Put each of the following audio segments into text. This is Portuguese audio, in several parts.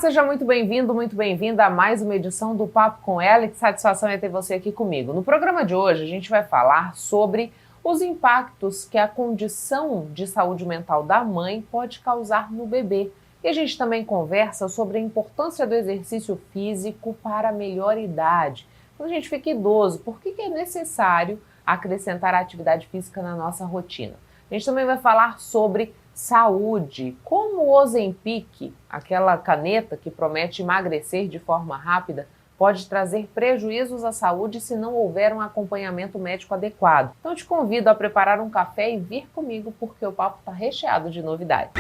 seja muito bem-vindo, muito bem-vinda a mais uma edição do Papo com Ela. Que satisfação é ter você aqui comigo. No programa de hoje, a gente vai falar sobre os impactos que a condição de saúde mental da mãe pode causar no bebê. E a gente também conversa sobre a importância do exercício físico para a melhor idade. Quando a gente fica idoso, por que é necessário acrescentar a atividade física na nossa rotina? A gente também vai falar sobre saúde, como o Ozempic, aquela caneta que promete emagrecer de forma rápida, pode trazer prejuízos à saúde se não houver um acompanhamento médico adequado. Então te convido a preparar um café e vir comigo, porque o papo está recheado de novidades.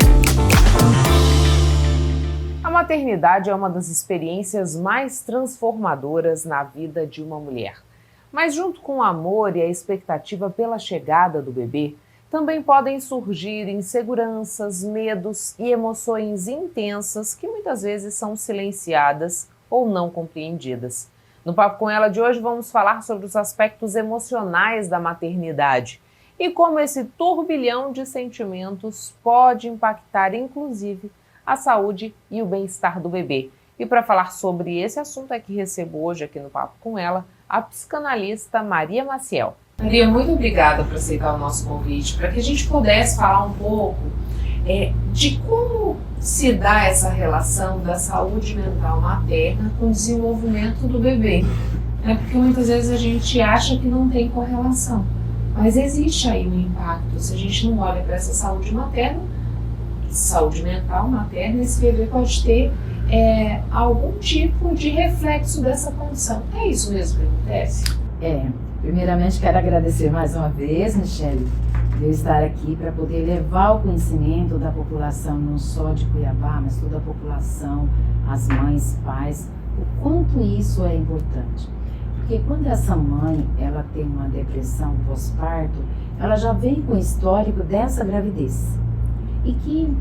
A maternidade é uma das experiências mais transformadoras na vida de uma mulher. Mas junto com o amor e a expectativa pela chegada do bebê, também podem surgir inseguranças, medos e emoções intensas que muitas vezes são silenciadas ou não compreendidas. No Papo com Ela de hoje vamos falar sobre os aspectos emocionais da maternidade e como esse turbilhão de sentimentos pode impactar inclusive a saúde e o bem-estar do bebê. E para falar sobre esse assunto é que recebo hoje aqui no Papo com Ela a psicanalista Maria Maciel. Maria, muito obrigada por aceitar o nosso convite, para que a gente pudesse falar um pouco de como se dá essa relação da saúde mental materna com o desenvolvimento do bebê. Porque muitas vezes a gente acha que não tem correlação, mas existe aí um impacto. Se a gente não olha para essa saúde materna, saúde mental materna, esse bebê pode ter algum tipo de reflexo dessa condição. É isso mesmo que acontece? Primeiramente quero agradecer mais uma vez, Michele, de eu estar aqui para poder levar o conhecimento da população, não só de Cuiabá, mas toda a população, as mães, pais, o quanto isso é importante. Porque quando essa mãe ela tem uma depressão pós-parto, ela já vem com o histórico dessa gravidez e que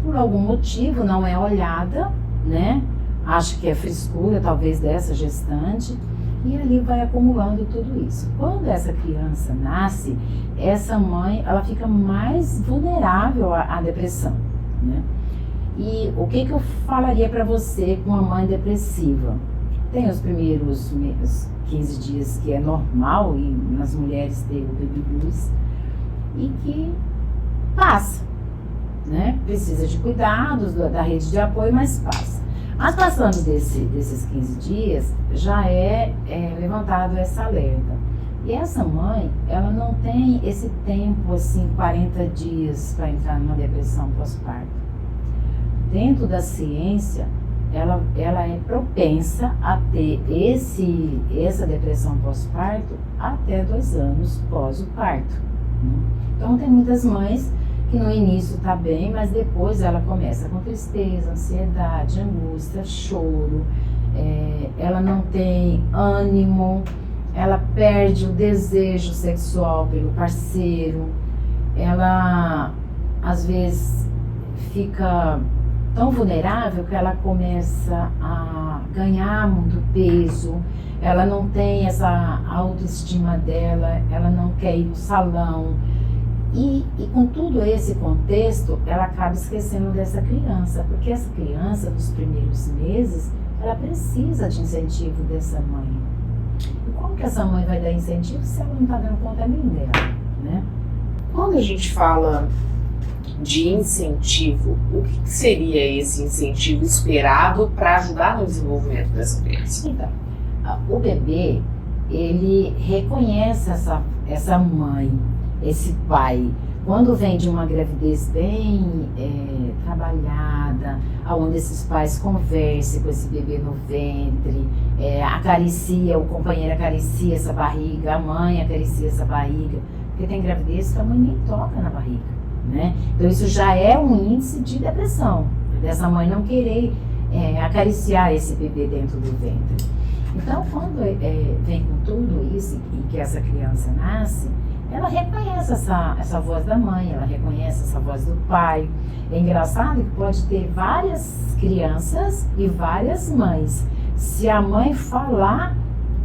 por algum motivo não é olhada, né? Acho que é frescura talvez dessa gestante. E ali vai acumulando tudo isso. Quando essa criança nasce, essa mãe ela fica mais vulnerável à depressão, né? E o que eu falaria para você com uma mãe depressiva? Tem os primeiros 15 dias que é normal e nas mulheres ter o baby blues e que passa, né? Precisa de cuidados da rede de apoio, mas passa. Mas passando desses 15 dias, já é levantado essa alerta. E essa mãe, ela não tem esse tempo, assim, 40 dias para entrar numa depressão pós-parto. Dentro da ciência, ela é propensa a ter essa depressão pós-parto até 2 anos pós o parto. Então, tem muitas mães que no início está bem, mas depois ela começa com tristeza, ansiedade, angústia, choro, ela não tem ânimo, ela perde o desejo sexual pelo parceiro, ela às vezes fica tão vulnerável que ela começa a ganhar muito peso, ela não tem essa autoestima dela, ela não quer ir no salão. E com todo esse contexto, ela acaba esquecendo dessa criança, porque essa criança, nos primeiros meses, ela precisa de incentivo dessa mãe. E como que essa mãe vai dar incentivo se ela não está dando conta nem dela, né? Quando a gente fala de incentivo, o que seria esse incentivo esperado para ajudar no desenvolvimento dessa criança? Então, o bebê, ele reconhece essa mãe, esse pai, quando vem de uma gravidez bem trabalhada, onde esses pais conversam com esse bebê no ventre, acaricia, o companheiro acaricia essa barriga, a mãe acaricia essa barriga, porque tem gravidez que a mãe nem toca na barriga, né? Então isso já é um índice de depressão, dessa mãe não querer acariciar esse bebê dentro do ventre. Então quando vem com tudo isso e que essa criança nasce, ela reconhece essa voz da mãe, ela reconhece essa voz do pai. É engraçado que pode ter várias crianças e várias mães. Se a mãe falar,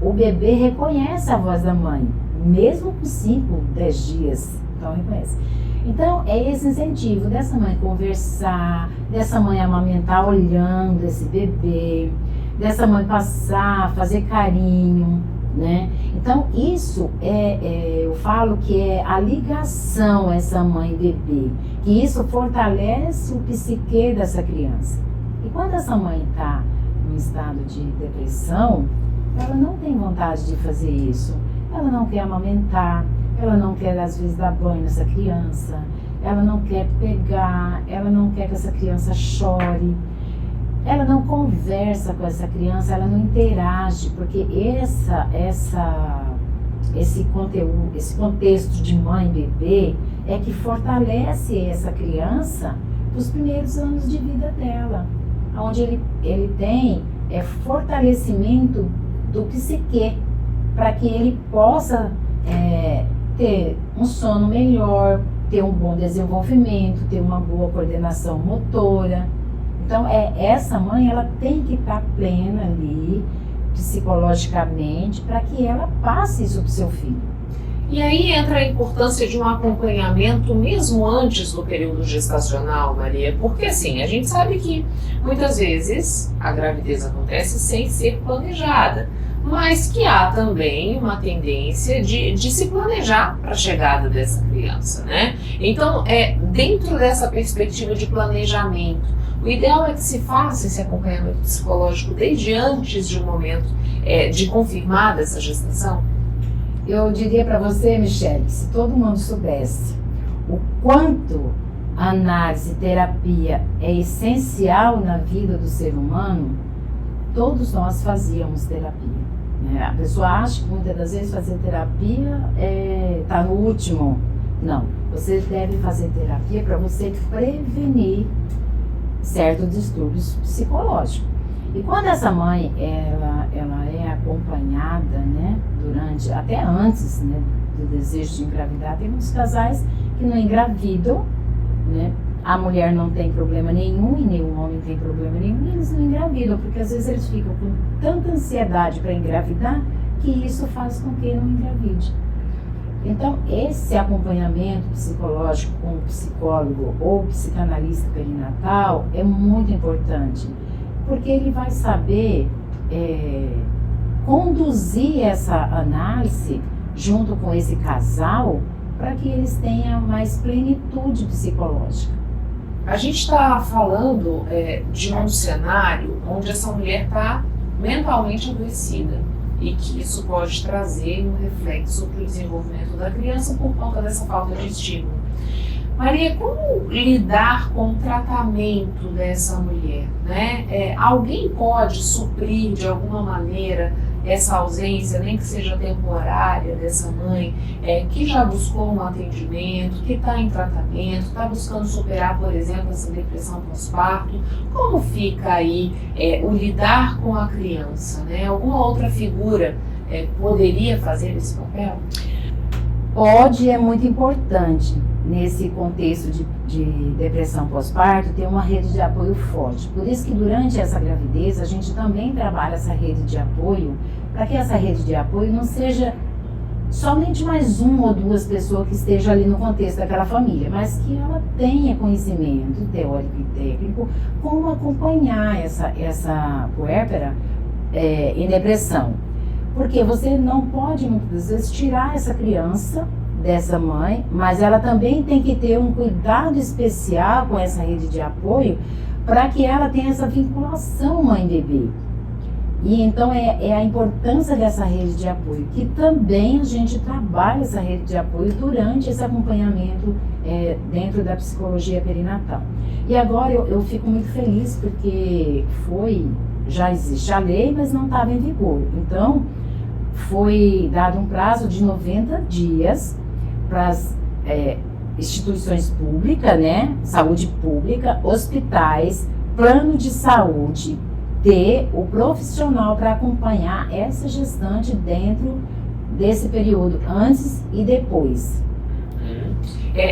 o bebê reconhece a voz da mãe, mesmo com 5, 10 dias, então reconhece. Então, é esse incentivo dessa mãe conversar, dessa mãe amamentar olhando esse bebê, dessa mãe passar, fazer carinho, né? Então, isso eu falo que é a ligação essa mãe-bebê, que isso fortalece o psique dessa criança. E quando essa mãe está num estado de depressão, ela não tem vontade de fazer isso. Ela não quer amamentar, ela não quer, às vezes, dar banho nessa criança, ela não quer pegar, ela não quer que essa criança chore, ela não conversa com essa criança, ela não interage, porque esse conteúdo, esse contexto de mãe e bebê é que fortalece essa criança nos primeiros anos de vida dela, onde ele tem fortalecimento do psique, para que ele possa ter um sono melhor, ter um bom desenvolvimento, ter uma boa coordenação motora. Então, essa mãe, ela tem que estar plena ali, psicologicamente, para que ela passe isso para o seu filho. E aí entra a importância de um acompanhamento mesmo antes do período gestacional, Maria, porque assim, a gente sabe que muitas vezes a gravidez acontece sem ser planejada, mas que há também uma tendência de se planejar para a chegada dessa criança, né? Então, dentro dessa perspectiva de planejamento, o ideal é que se faça esse acompanhamento psicológico desde antes de um momento de confirmada essa gestação? Eu diria para você, Michele, que se todo mundo soubesse o quanto a análise, terapia é essencial na vida do ser humano, todos nós fazíamos terapia. A pessoa acha que muitas das vezes fazer terapia está no último. Não, você deve fazer terapia para você prevenir certos distúrbios psicológicos. E quando essa mãe ela é acompanhada, né, durante, até antes, né, do desejo de engravidar, tem muitos casais que não engravidam, né? A mulher não tem problema nenhum e nem o homem tem problema nenhum, e eles não engravidam, porque às vezes eles ficam com tanta ansiedade para engravidar que isso faz com que não engravide. Então, esse acompanhamento psicológico com o psicólogo ou psicanalista perinatal é muito importante, porque ele vai saber conduzir essa análise junto com esse casal para que eles tenham mais plenitude psicológica. A gente está falando de um cenário onde essa mulher está mentalmente adoecida e que isso pode trazer um reflexo para o desenvolvimento da criança por conta dessa falta de estímulo. Maria, como lidar com o tratamento dessa mulher, né? Alguém pode suprir de alguma maneira essa ausência, nem que seja temporária, dessa mãe que já buscou um atendimento, que está em tratamento, está buscando superar, por exemplo, essa depressão pós-parto? Como fica aí o lidar com a criança, né? Alguma outra figura poderia fazer esse papel? Pode, é muito importante nesse contexto de depressão pós-parto ter uma rede de apoio forte. Por isso que durante essa gravidez a gente também trabalha essa rede de apoio, para que essa rede de apoio não seja somente mais uma ou duas pessoas que estejam ali no contexto daquela família, mas que ela tenha conhecimento teórico e técnico como acompanhar essa puérpera em depressão. Porque você não pode, muitas vezes, tirar essa criança dessa mãe, mas ela também tem que ter um cuidado especial com essa rede de apoio para que ela tenha essa vinculação mãe-bebê. E então é a importância dessa rede de apoio, que também a gente trabalha essa rede de apoio durante esse acompanhamento dentro da psicologia perinatal. E agora eu fico muito feliz porque já existe a lei, mas não estava em vigor. Então, foi dado um prazo de 90 dias para as instituições públicas, né, saúde pública, hospitais, plano de saúde, ter o profissional para acompanhar essa gestante dentro desse período, antes e depois.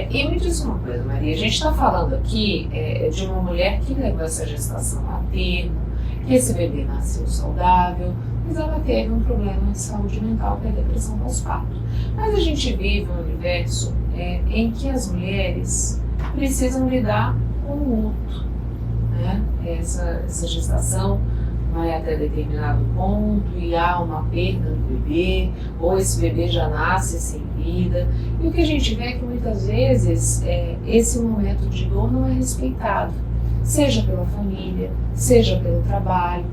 E me diz uma coisa, Maria, a gente está falando aqui de uma mulher que levou essa gestação a termo, que esse bebê nasceu saudável, mas ela teve um problema de saúde mental, que é a depressão pós-parto. Mas a gente vive um universo em que as mulheres precisam lidar com o luto, né? Essa gestação vai até determinado ponto e há uma perda do bebê, ou esse bebê já nasce sem vida. E o que a gente vê é que muitas vezes esse momento de dor não é respeitado, seja pela família, seja pelo trabalho.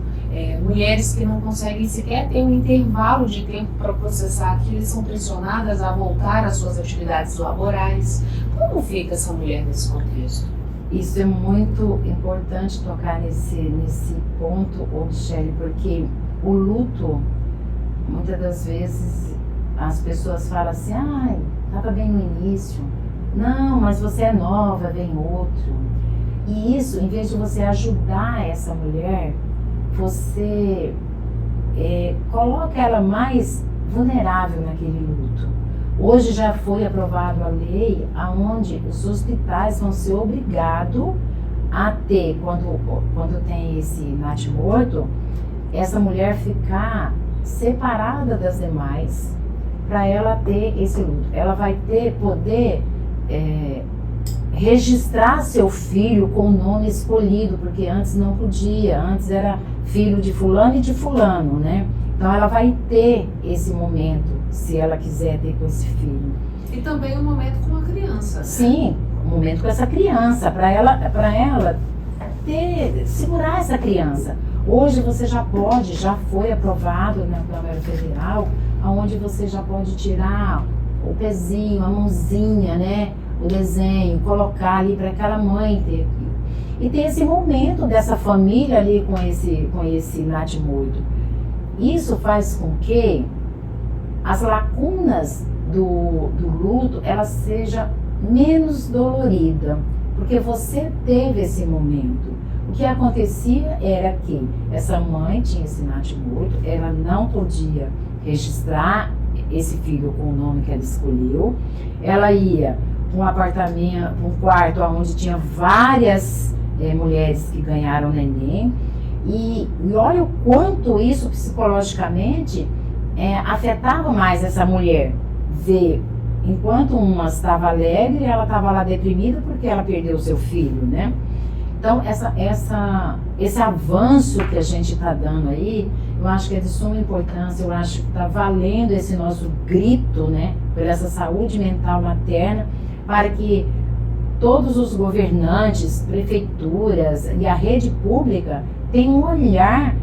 Mulheres que não conseguem sequer ter um intervalo de tempo para processar aquilo, são pressionadas a voltar às suas atividades laborais. Como fica essa mulher nesse contexto? Isso é muito importante tocar nesse ponto, Michele, porque o luto, muitas das vezes, as pessoas falam assim, estava bem no início, não, mas você é nova, vem outro. E isso, em vez de você ajudar essa mulher, você coloca ela mais vulnerável naquele luto. Hoje já foi aprovada a lei onde os hospitais vão ser obrigados a ter, quando tem esse natimorto, essa mulher ficar separada das demais para ela ter esse luto. Ela vai poder registrar seu filho com o nome escolhido, porque antes não podia, antes era filho de fulano e de fulano, né? Então ela vai ter esse momento, se ela quiser ter com esse filho. E também um momento com a criança, né? Sim, um momento com essa criança, para ela segurar essa criança. Hoje você já foi aprovado na Câmara Federal, onde você já pode tirar o pezinho, a mãozinha, né? O desenho, colocar ali para aquela mãe ter. E ter esse momento dessa família ali com esse natimorto. Isso faz com que as lacunas do luto ela seja menos dolorida, porque você teve esse momento. O que acontecia era que essa mãe tinha esse natimorto, ela não podia registrar esse filho com o nome que ela escolheu, ela ia para um apartamento, um quarto onde tinha várias mulheres que ganharam neném, e olha o quanto isso psicologicamente afetava mais essa mulher. Ver, enquanto uma estava alegre, ela estava lá deprimida porque ela perdeu o seu filho, né? Então, esse avanço que a gente está dando aí, eu acho que é de suma importância, eu acho que está valendo esse nosso grito, né, por essa saúde mental materna, para que todos os governantes, prefeituras e a rede pública tenham um olhar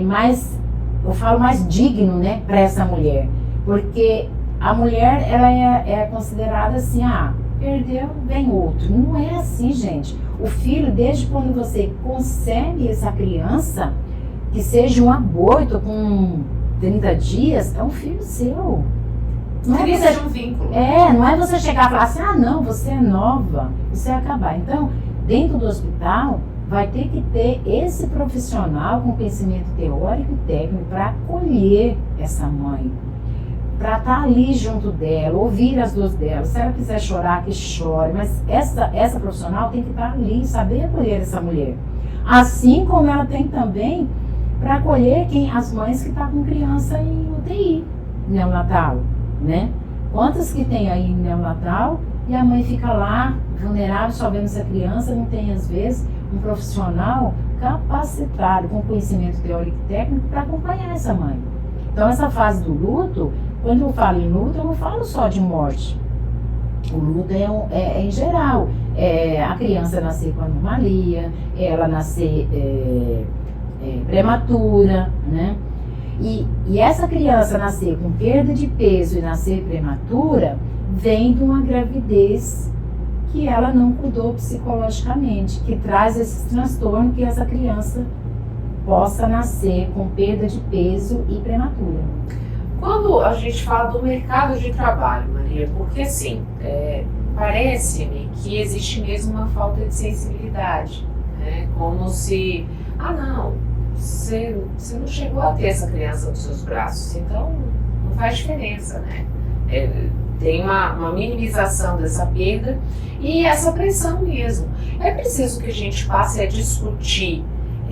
mais digno, né, para essa mulher. Porque a mulher, ela é considerada assim, perdeu, vem outro. Não é assim, gente. O filho, desde quando você concebe essa criança, que seja um aborto com 30 dias, é um filho seu. Não é você, um vínculo. Não é você chegar e falar assim, não, você é nova, isso é acabar. Então, dentro do hospital, vai ter que ter esse profissional com conhecimento teórico e técnico para acolher essa mãe, para estar ali junto dela, ouvir as dores dela. Se ela quiser chorar, que chore, mas essa profissional tem que estar ali, saber acolher essa mulher. Assim como ela tem também para acolher as mães que estão com criança em UTI, neonatal, né? Quantas que tem aí em neonatal e a mãe fica lá, vulnerável, só vendo essa criança, não tem às vezes um profissional capacitado, com conhecimento teórico e técnico para acompanhar essa mãe. Então essa fase do luto, quando eu falo em luto, eu não falo só de morte. O luto é em geral. A criança nascer com anomalia, ela nascer prematura, né? E essa criança nascer com perda de peso e nascer prematura, vem de uma gravidez que ela não cuidou psicologicamente, que traz esse transtorno que essa criança possa nascer com perda de peso e prematura. Quando a gente fala do mercado de trabalho, Maria, porque assim, parece-me que existe mesmo uma falta de sensibilidade, né? Como se, você não chegou a ter essa criança nos seus braços, então não faz diferença, né? Tem uma minimização dessa perda e essa pressão mesmo. É preciso que a gente passe a discutir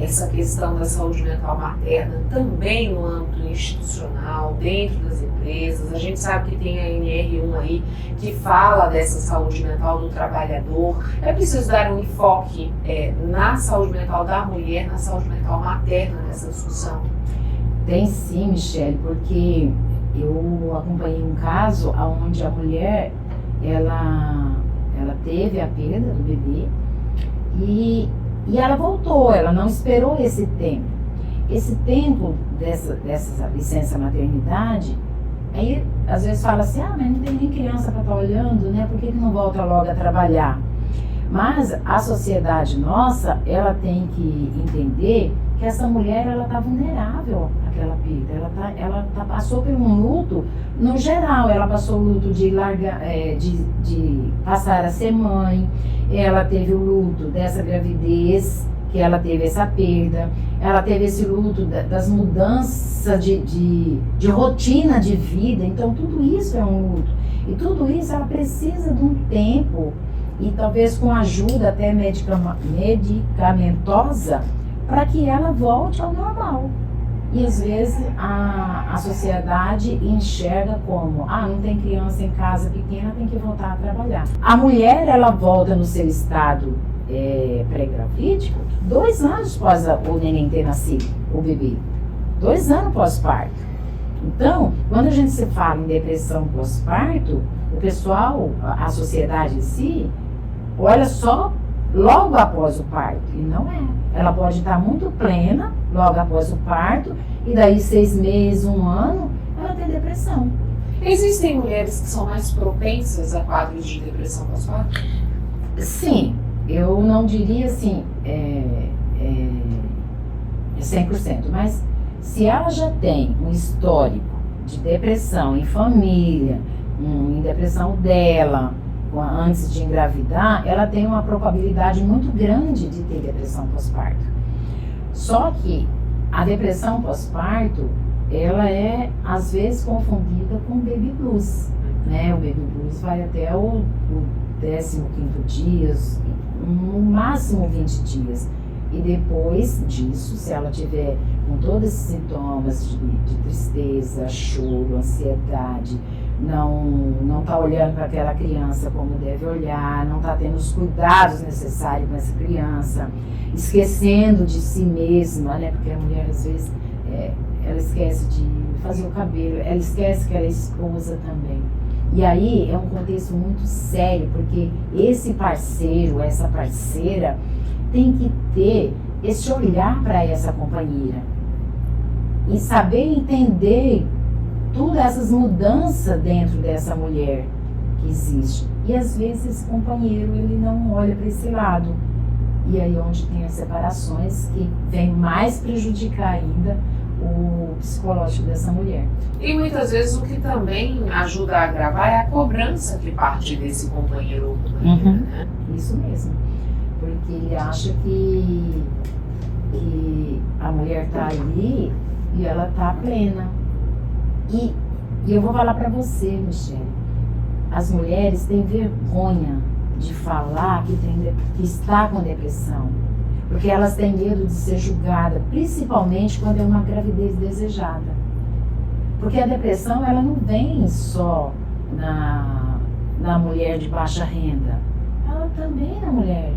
essa questão da saúde mental materna também no âmbito institucional, dentro das empresas. empresas, a gente sabe que tem a NR1 aí que fala dessa saúde mental do trabalhador. É preciso dar um enfoque na saúde mental da mulher, na saúde mental materna nessa discussão? Tem sim, Michele, porque eu acompanhei um caso onde a mulher, ela teve a perda do bebê e ela voltou, ela não esperou esse tempo. Esse tempo dessa licença maternidade, aí às vezes fala assim, mas não tem nem criança para estar olhando, né? Por que não volta logo a trabalhar? Mas a sociedade nossa, ela tem que entender que essa mulher, ela está vulnerável àquela perda. Ela passou por um luto, no geral, ela passou o luto de passar a ser mãe, ela teve o luto dessa gravidez, que ela teve essa perda, ela teve esse luto das mudanças de rotina de vida, então tudo isso é um luto. E tudo isso ela precisa de um tempo, e talvez com ajuda até medicamentosa, para que ela volte ao normal. E às vezes a sociedade enxerga como, não tem criança em casa pequena, tem que voltar a trabalhar. A mulher, ela volta no seu estado pré-gravídico 2 anos após o neném ter nascido, o bebê. 2 anos pós-parto. Então, quando a gente se fala em depressão pós-parto, o pessoal, a sociedade em si, olha só logo após o parto, e não é. Ela pode estar muito plena logo após o parto, e daí 6 meses, 1 ano, ela tem depressão. Existem mulheres que são mais propensas a quadros de depressão pós-parto? Sim, eu não diria assim, 100%, mas se ela já tem um histórico de depressão em família, em depressão dela, antes de engravidar, ela tem uma probabilidade muito grande de ter depressão pós-parto. Só que a depressão pós-parto, ela é às vezes confundida com baby blues, né? O baby blues vai até o 15º dia, no máximo 20 dias. E depois disso, se ela tiver com todos esses sintomas de tristeza, choro, ansiedade, não está olhando para aquela criança como deve olhar, não está tendo os cuidados necessários com essa criança, esquecendo de si mesma, né? Porque a mulher às vezes ela esquece de fazer o cabelo, ela esquece que ela é esposa também. E aí é um contexto muito sério, porque esse parceiro, essa parceira, tem que ter esse olhar para essa companheira e saber entender todas essas mudanças dentro dessa mulher que existe. E às vezes esse companheiro, ele não olha para esse lado. E aí onde tem as separações que vem mais prejudicar ainda o psicológico dessa mulher. E muitas vezes o que também ajuda a agravar é a cobrança que parte desse companheiro ou companheira, né? Isso mesmo. Porque ele acha que a mulher está ali e ela está plena. E eu vou falar para você, Michele, as mulheres têm vergonha de falar que está com depressão, porque elas têm medo de ser julgadas, principalmente quando é uma gravidez desejada. Porque a depressão, ela não vem só na mulher de baixa renda, ela também na mulher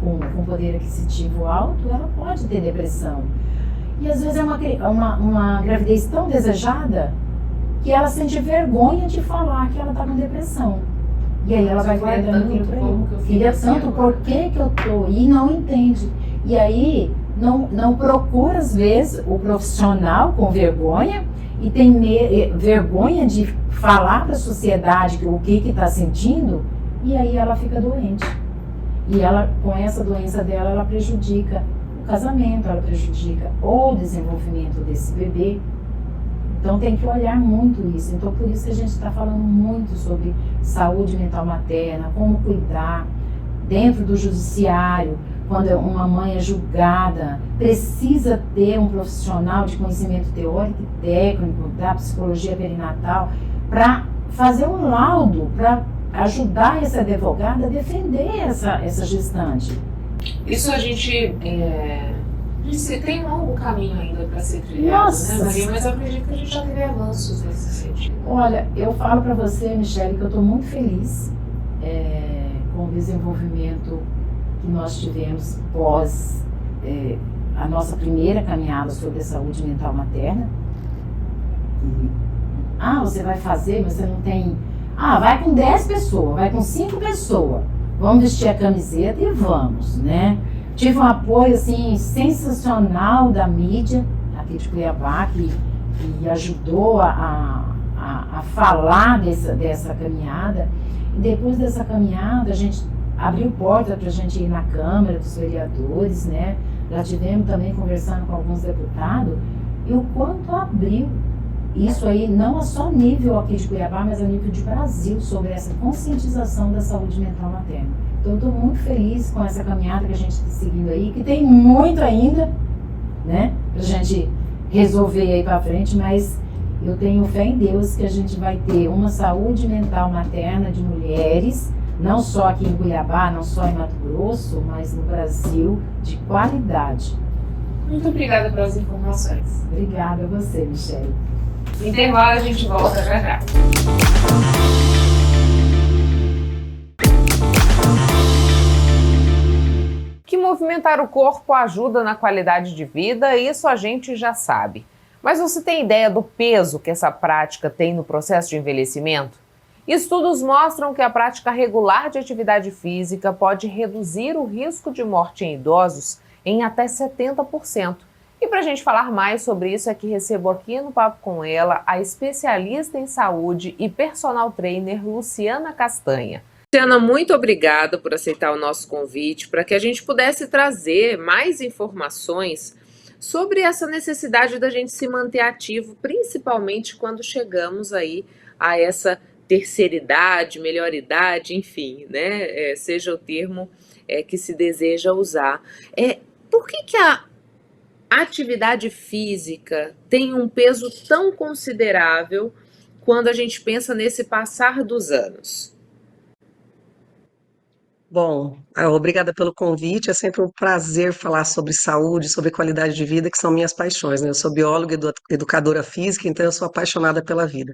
com poder aquisitivo alto, ela pode ter depressão. E às vezes é uma gravidez tão desejada que ela sente vergonha de falar que ela está com depressão. E aí ela vai guardando aquilo para ele. Filha, tanto por que eu tô? E não entende. E aí não procura, às vezes, o profissional com vergonha e tem vergonha de falar para a sociedade o que está sentindo, e aí ela fica doente. E ela, com essa doença dela, ela prejudica o casamento, ela prejudica o desenvolvimento desse bebê. Então tem que olhar muito isso. Então por isso que a gente está falando muito sobre saúde mental materna, como cuidar dentro do judiciário, quando uma mãe é julgada, precisa ter um profissional de conhecimento teórico e técnico da psicologia perinatal para fazer um laudo, para ajudar essa advogada a defender essa gestante. Isso a gente Tem um longo caminho ainda para ser trilhado, Nossa! né, Maria? Mas eu acredito que a gente já teve avanços nesse sentido. Olha, eu falo para você, Michele, que eu estou muito feliz com o desenvolvimento que nós tivemos pós a nossa primeira caminhada sobre a saúde mental materna. Você vai fazer, mas você não tem... vai com 10 pessoas, vai com 5 pessoas. Vamos vestir a camiseta e vamos, né? Tive um apoio, assim, sensacional da mídia aqui de Cuiabá, que ajudou a falar dessa caminhada. E depois dessa caminhada, a gente abriu porta para a gente ir na Câmara dos Vereadores, né? Já tivemos também conversando com alguns deputados, e o quanto abriu isso aí, não é só nível aqui de Cuiabá, mas a nível de Brasil, sobre essa conscientização da saúde mental materna. Então, eu estou muito feliz com essa caminhada que a gente está seguindo aí, que tem muito ainda, né, para a gente resolver aí para frente, mas eu tenho fé em Deus que a gente vai ter uma saúde mental materna de mulheres, não só aqui em Cuiabá, não só em Mato Grosso, mas no Brasil, de qualidade. Muito obrigada pelas informações. Obrigada a você, Michele. No intervalo, a gente volta já já. Que movimentar o corpo ajuda na qualidade de vida, isso a gente já sabe. Mas você tem ideia do peso que essa prática tem no processo de envelhecimento? Estudos mostram que a prática regular de atividade física pode reduzir o risco de morte em idosos em até 70%. E para a gente falar mais sobre isso, é que recebo aqui no Papo com ela a especialista em saúde e personal trainer Luciana Castanha. Luciana, muito obrigada por aceitar o nosso convite para que a gente pudesse trazer mais informações sobre essa necessidade da gente se manter ativo, principalmente quando chegamos aí a essa terceira idade, melhor idade, enfim, né? Seja o termo que se deseja usar. Por que a atividade física tem um peso tão considerável quando a gente pensa nesse passar dos anos? Bom, obrigada pelo convite. É sempre um prazer falar sobre saúde, sobre qualidade de vida, que são minhas paixões, né? Eu sou bióloga e educadora física, então eu sou apaixonada pela vida.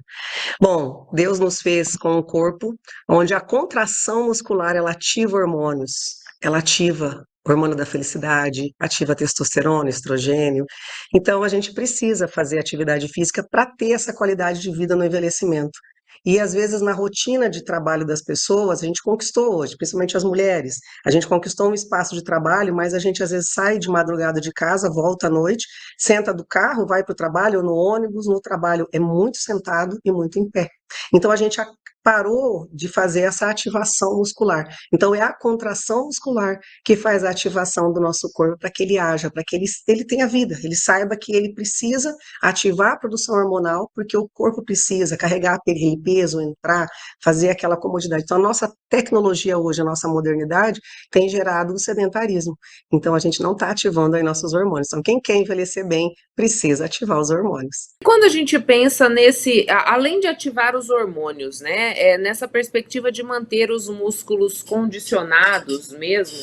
Bom, Deus nos fez com um corpo onde a contração muscular ela ativa hormônios, ela ativa o hormônio da felicidade, ativa a testosterona, estrogênio. Então a gente precisa fazer atividade física para ter essa qualidade de vida no envelhecimento. E às vezes na rotina de trabalho das pessoas, a gente conquistou hoje, principalmente as mulheres, a gente conquistou um espaço de trabalho, mas a gente às vezes sai de madrugada de casa, volta à noite, senta do carro, vai para o trabalho ou no ônibus, no trabalho é muito sentado e muito em pé. Então a gente parou de fazer essa ativação muscular. Então é a contração muscular que faz a ativação do nosso corpo para que ele haja, para que ele tenha vida, ele saiba que ele precisa ativar a produção hormonal, porque o corpo precisa carregar aquele peso, entrar, fazer aquela comodidade. Então a nossa tecnologia hoje, a nossa modernidade, tem gerado o sedentarismo. Então a gente não está ativando aí nossos hormônios. Então quem quer envelhecer bem precisa ativar os hormônios. Quando a gente pensa além de ativar os hormônios, né, nessa perspectiva de manter os músculos condicionados mesmo,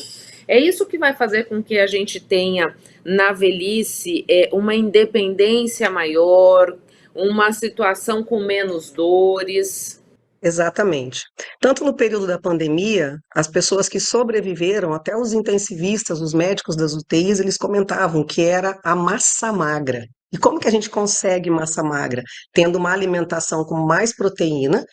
é isso que vai fazer com que a gente tenha na velhice uma independência maior, uma situação com menos dores. Exatamente. Tanto no período da pandemia, as pessoas que sobreviveram, até os intensivistas, os médicos das UTIs, eles comentavam que era a massa magra. E como que a gente consegue massa magra? Tendo uma alimentação com mais proteína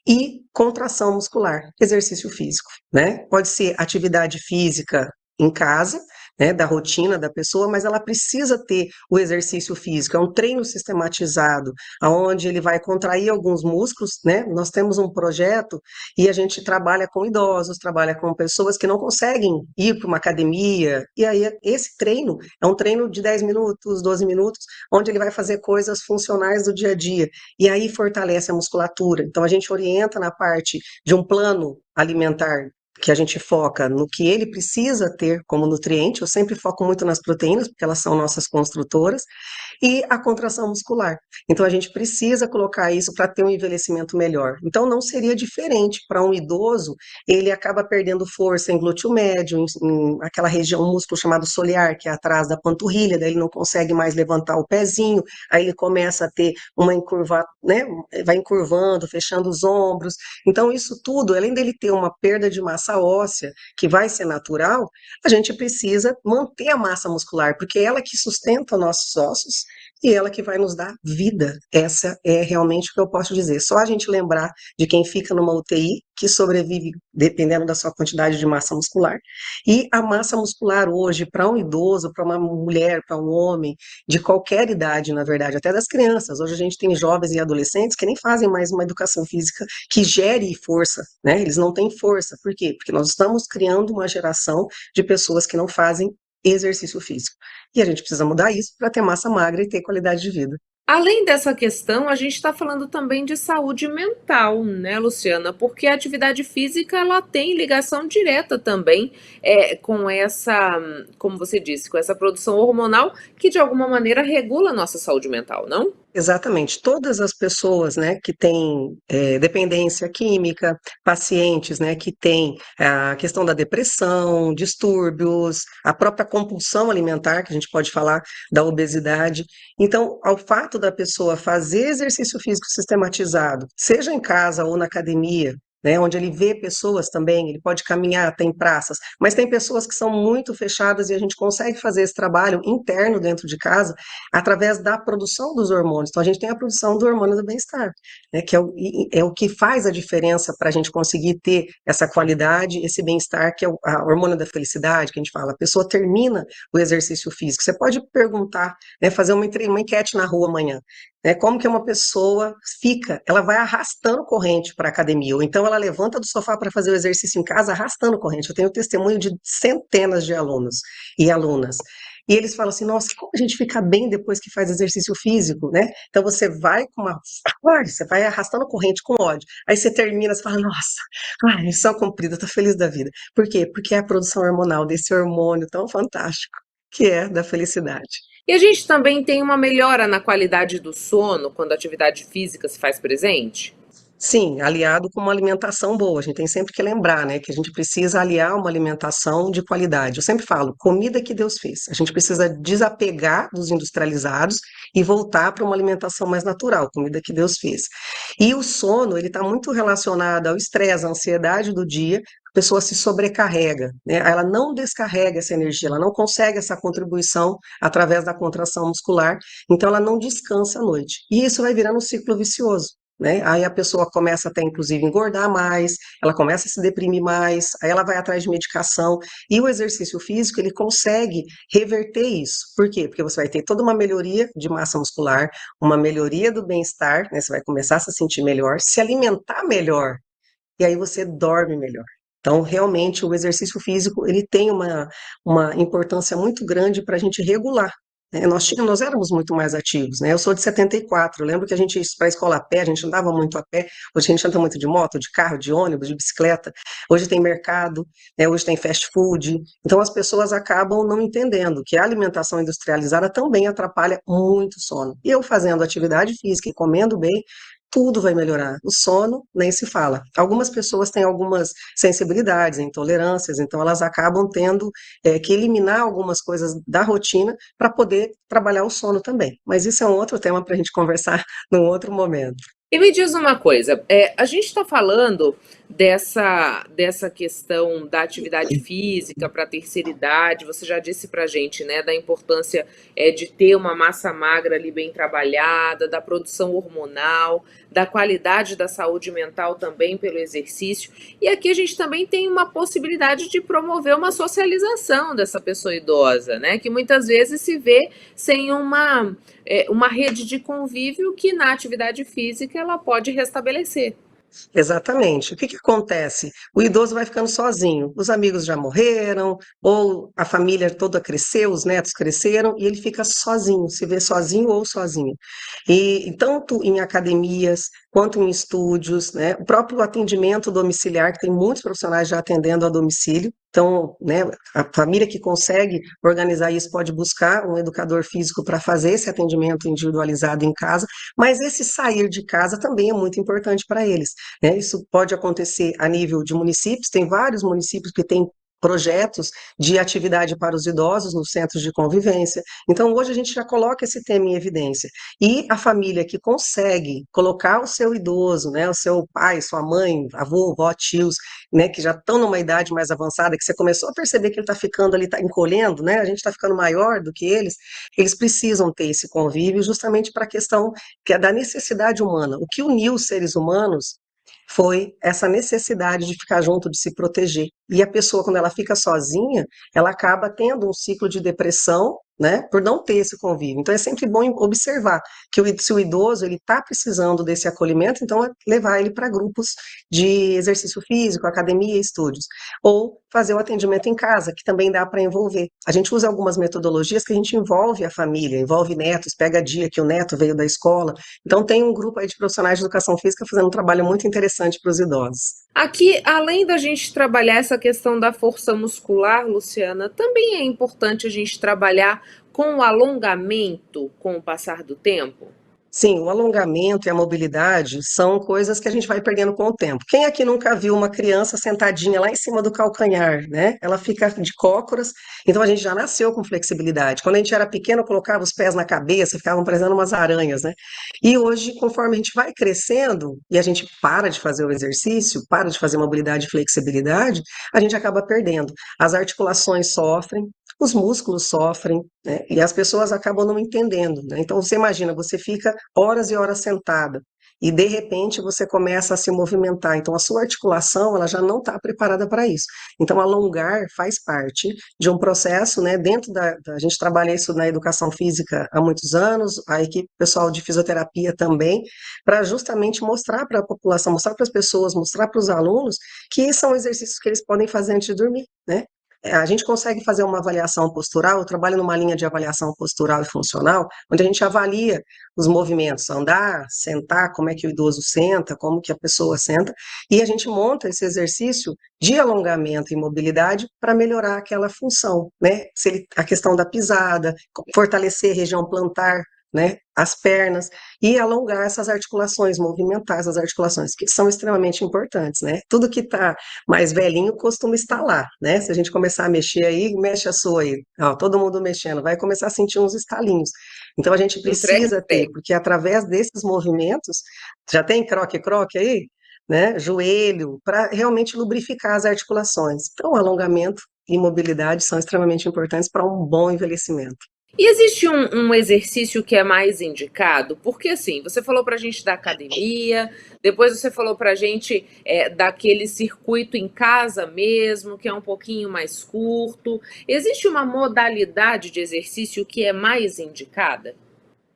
e contração muscular, exercício físico, né? Pode ser atividade física em casa, né, da rotina da pessoa, mas ela precisa ter o exercício físico, é um treino sistematizado, onde ele vai contrair alguns músculos, né? Nós temos um projeto e a gente trabalha com idosos, trabalha com pessoas que não conseguem ir para uma academia, e aí esse treino é um treino de 10 minutos, 12 minutos, onde ele vai fazer coisas funcionais do dia a dia, e aí fortalece a musculatura. Então a gente orienta na parte de um plano alimentar que a gente foca no que ele precisa ter como nutriente. Eu sempre foco muito nas proteínas, porque elas são nossas construtoras, e a contração muscular. Então, a gente precisa colocar isso para ter um envelhecimento melhor. Então, não seria diferente para um idoso, ele acaba perdendo força em glúteo médio, em aquela região, um músculo chamado solear, que é atrás da panturrilha, daí ele não consegue mais levantar o pezinho, aí ele começa a ter uma encurva, né, vai encurvando, fechando os ombros. Então, isso tudo, além dele ter uma perda de massa óssea, que vai ser natural, a gente precisa manter a massa muscular, porque é ela que sustenta nossos ossos e ela que vai nos dar vida. Essa é realmente o que eu posso dizer. Só a gente lembrar de quem fica numa UTI, que sobrevive dependendo da sua quantidade de massa muscular. E a massa muscular hoje, para um idoso, para uma mulher, para um homem, de qualquer idade, na verdade, até das crianças. Hoje a gente tem jovens e adolescentes que nem fazem mais uma educação física que gere força, né? Eles não têm força. Por quê? Porque nós estamos criando uma geração de pessoas que não fazem exercício físico. E a gente precisa mudar isso para ter massa magra e ter qualidade de vida. Além dessa questão, a gente está falando também de saúde mental, né, Luciana? Porque a atividade física ela tem ligação direta também com essa, como você disse, com essa produção hormonal que de alguma maneira regula a nossa saúde mental, não? Exatamente. Todas as pessoas, né, que têm dependência química, pacientes, né, que têm a questão da depressão, distúrbios, a própria compulsão alimentar, que a gente pode falar da obesidade. Então, ao fato da pessoa fazer exercício físico sistematizado, seja em casa ou na academia, né, onde ele vê pessoas também, ele pode caminhar, tem praças, mas tem pessoas que são muito fechadas e a gente consegue fazer esse trabalho interno dentro de casa através da produção dos hormônios. Então, a gente tem a produção do hormônio do bem-estar, né, que é o que faz a diferença para a gente conseguir ter essa qualidade, esse bem-estar, que é o hormônio da felicidade, que a gente fala. A pessoa termina o exercício físico. Você pode perguntar, né, fazer uma enquete na rua amanhã, né, como que uma pessoa fica, ela vai arrastando corrente para a academia, ou então ela levanta do sofá para fazer o exercício em casa arrastando corrente. Eu tenho testemunho de centenas de alunos e alunas. E eles falam assim, nossa, como a gente fica bem depois que faz exercício físico, né? Então você vai com uma, você vai arrastando corrente com ódio. Aí você termina, você fala, nossa, ai, missão cumprida, tô feliz da vida. Por quê? Porque é a produção hormonal desse hormônio tão fantástico, que é da felicidade. E a gente também tem uma melhora na qualidade do sono quando a atividade física se faz presente? Sim, aliado com uma alimentação boa. A gente tem sempre que lembrar, né, que a gente precisa aliar uma alimentação de qualidade. Eu sempre falo, comida que Deus fez. A gente precisa desapegar dos industrializados e voltar para uma alimentação mais natural, comida que Deus fez. E o sono, ele está muito relacionado ao estresse, à ansiedade do dia. A pessoa se sobrecarrega, né? Ela não descarrega essa energia, ela não consegue essa contribuição através da contração muscular, então ela não descansa à noite. E isso vai virando um ciclo vicioso, né? Aí a pessoa começa até, inclusive, engordar mais, ela começa a se deprimir mais, aí ela vai atrás de medicação, e o exercício físico, ele consegue reverter isso. Por quê? Porque você vai ter toda uma melhoria de massa muscular, uma melhoria do bem-estar, né? Você vai começar a se sentir melhor, se alimentar melhor, e aí você dorme melhor. Então, realmente, o exercício físico, ele tem uma importância muito grande para a gente regular, né? Nós éramos muito mais ativos, né? Eu sou de 74, eu lembro que a gente ia para a escola a pé, a gente andava muito a pé, hoje a gente anda muito de moto, de carro, de ônibus, de bicicleta, hoje tem mercado, né? Hoje tem fast food, então as pessoas acabam não entendendo que a alimentação industrializada também atrapalha muito o sono. E eu fazendo atividade física e comendo bem, tudo vai melhorar. O sono nem se fala. Algumas pessoas têm algumas sensibilidades, intolerâncias, então elas acabam tendo que eliminar algumas coisas da rotina para poder trabalhar o sono também. Mas isso é um outro tema para a gente conversar num outro momento. E me diz uma coisa, a gente está falando dessa questão da atividade física para a terceira idade, você já disse para a gente, né, da importância de ter uma massa magra ali bem trabalhada, da produção hormonal, da qualidade da saúde mental também pelo exercício. E aqui a gente também tem uma possibilidade de promover uma socialização dessa pessoa idosa, né, que muitas vezes se vê sem uma rede de convívio que na atividade física ela pode restabelecer. Exatamente. O que que acontece? O idoso vai ficando sozinho. Os amigos já morreram, ou a família toda cresceu, os netos cresceram, e ele fica sozinho, se vê sozinho ou sozinho. E tanto em academias, quanto em estúdios, né? O próprio atendimento domiciliar, que tem muitos profissionais já atendendo a domicílio. Então, né, a família que consegue organizar isso pode buscar um educador físico para fazer esse atendimento individualizado em casa, mas esse sair de casa também é muito importante para eles, né? Isso pode acontecer a nível de municípios, tem vários municípios que têm projetos de atividade para os idosos nos centros de convivência. Então, hoje a gente já coloca esse tema em evidência. E a família que consegue colocar o seu idoso, né, o seu pai, sua mãe, avô, avó, tios, né, que já estão numa idade mais avançada, que você começou a perceber que ele está ficando ali, está encolhendo, né, a gente está ficando maior do que eles precisam ter esse convívio justamente para a questão que é da necessidade humana. O que uniu os seres humanos foi essa necessidade de ficar junto, de se proteger. E a pessoa, quando ela fica sozinha, ela acaba tendo um ciclo de depressão, né, por não ter esse convívio. Então é sempre bom observar que se o idoso ele está precisando desse acolhimento, então é levar ele para grupos de exercício físico, academia, estúdios, ou fazer o atendimento em casa, que também dá para envolver. A gente usa algumas metodologias que a gente envolve a família, envolve netos, pega dia que o neto veio da escola. Então tem um grupo aí de profissionais de educação física fazendo um trabalho muito interessante para os idosos. Aqui, além da gente trabalhar essa questão da força muscular, Luciana, também é importante a gente trabalhar com o alongamento com o passar do tempo? Sim, o alongamento e a mobilidade são coisas que a gente vai perdendo com o tempo. Quem aqui nunca viu uma criança sentadinha lá em cima do calcanhar, né? Ela fica de cócoras, então a gente já nasceu com flexibilidade. Quando a gente era pequeno, colocava os pés na cabeça, ficavam parecendo umas aranhas, né? E hoje, conforme a gente vai crescendo e a gente para de fazer o exercício, para de fazer mobilidade e flexibilidade, a gente acaba perdendo. As articulações sofrem, os músculos sofrem, né? E as pessoas acabam não entendendo, né? Então você imagina, você fica horas e horas sentada e de repente você começa a se movimentar. Então a sua articulação ela já não está preparada para isso. Então alongar faz parte de um processo, né? Dentro a gente trabalha isso na educação física há muitos anos, a equipe pessoal de fisioterapia também, para justamente mostrar para a população, mostrar para as pessoas, mostrar para os alunos que são exercícios que eles podem fazer antes de dormir, né? A gente consegue fazer uma avaliação postural, eu trabalho numa linha de avaliação postural e funcional, onde a gente avalia os movimentos, andar, sentar, como é que o idoso senta, como que a pessoa senta, e a gente monta esse exercício de alongamento e mobilidade para melhorar aquela função, né? A questão da pisada, fortalecer a região plantar, né, as pernas e alongar essas articulações, movimentar essas articulações, que são extremamente importantes, né? Tudo que está mais velhinho costuma estar lá, né? Se a gente começar a mexer aí, mexe a sua aí, ó, todo mundo mexendo, vai começar a sentir uns estalinhos. Então a gente Entrega precisa ter, tempo. porque através desses movimentos, já tem croque-croque aí, né? Joelho, para realmente lubrificar as articulações. Então, alongamento e mobilidade são extremamente importantes para um bom envelhecimento. E existe um exercício que é mais indicado? Porque assim, você falou pra gente da academia, depois você falou pra gente daquele circuito em casa mesmo, que é um pouquinho mais curto. Existe uma modalidade de exercício que é mais indicada?